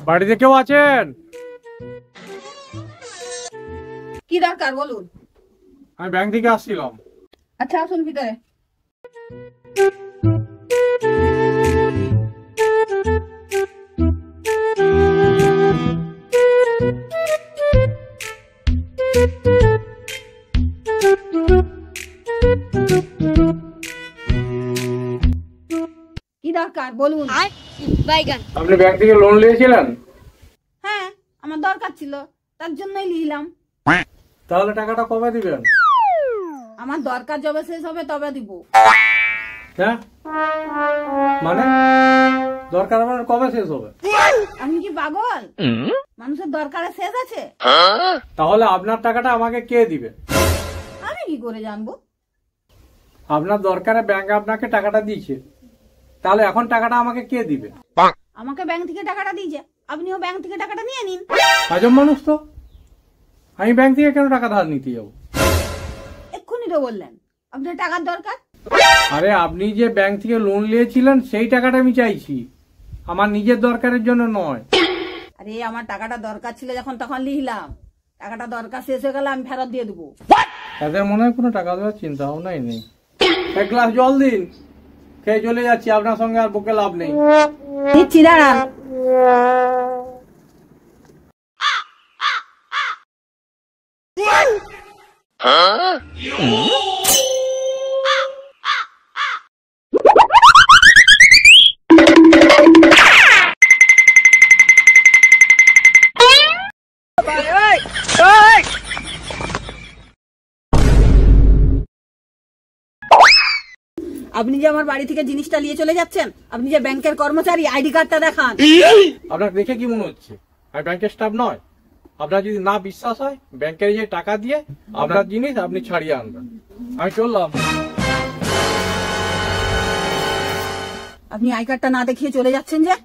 বাড়িতে কেউ আছেন? কি দরকার বলুন। আমি ব্যাংক থেকে আসছিলাম। আচ্ছা আসুন ভিতরে। কি দরকার বলুন। আপনি ব্যাংক থেকে লোন নিয়েছিলেন? হ্যাঁ আমার দরকার ছিল, তার জন্যই নিলাম। তাহলে টাকাটা কবে দিবেন? আমার দরকার যবে শেষ হবে তবে দিব। হ্যাঁ মানে দরকার আমার কবে শেষ হবে? আপনি কি পাগল? মানুষের দরকারে শেষ আছে? তাহলে আপনার টাকাটা আমাকে কে দিবে? আমি কি করে জানবো? আপনার দরকারে ব্যাংক আপনাকে টাকাটা দিয়েছে, তাহলে এখন টাকাটা আমাকে কে দিবে? আমাকে ব্যাংক থেকে টাকাটা দিয়েছে, আপনিও ব্যাংক থেকে টাকাটা নিয়ে নিন। আজব মানুষ তো, আমি ব্যাংক থেকে কেন টাকা ধার নিতে যাবো? এক্ষুনি তো বললেন আপনার টাকার দরকার। আরে আপনি যে ব্যাংক থেকে লোন নিয়েছিলেন সেই টাকাটা আমি চাইছি, আমার নিজের দরকারের জন্য নয়। আরে আমার টাকাটা দরকার ছিল যখন তখন লিখলাম, টাকাটা দরকার শেষ হয়ে গেলে আমি ফেরত দিয়ে দেবো। তাদের মনে হয় কোনো টাকা দেওয়ার চিন্তা ভাবনাই নেই। এক গ্লাস জল দিন, খেয়ে চলে যাচ্ছি, আপনার সঙ্গে আর বকে লাভ নেই। দিচ্ছি দাঁড়ান। আপনি যে আমার বাড়ি থেকে জিনিসটা নিয়ে চলে যাচ্ছেন, আপনি যে ব্যাংকের কর্মচারী, আইডি কার্ডটা দেখান। আপনার দেখে কি মনে হচ্ছে আমি ব্যাংকের স্টাফ নয়? আপনার যদি না বিশ্বাস হয় ব্যাংকের যে টাকা দিয়ে আপনার জিনিস আপনি ছাড়িয়ে আনবেন। আমি চললাম। আপনি আই কার্ডটা না দেখিয়ে চলে যাচ্ছেন যে?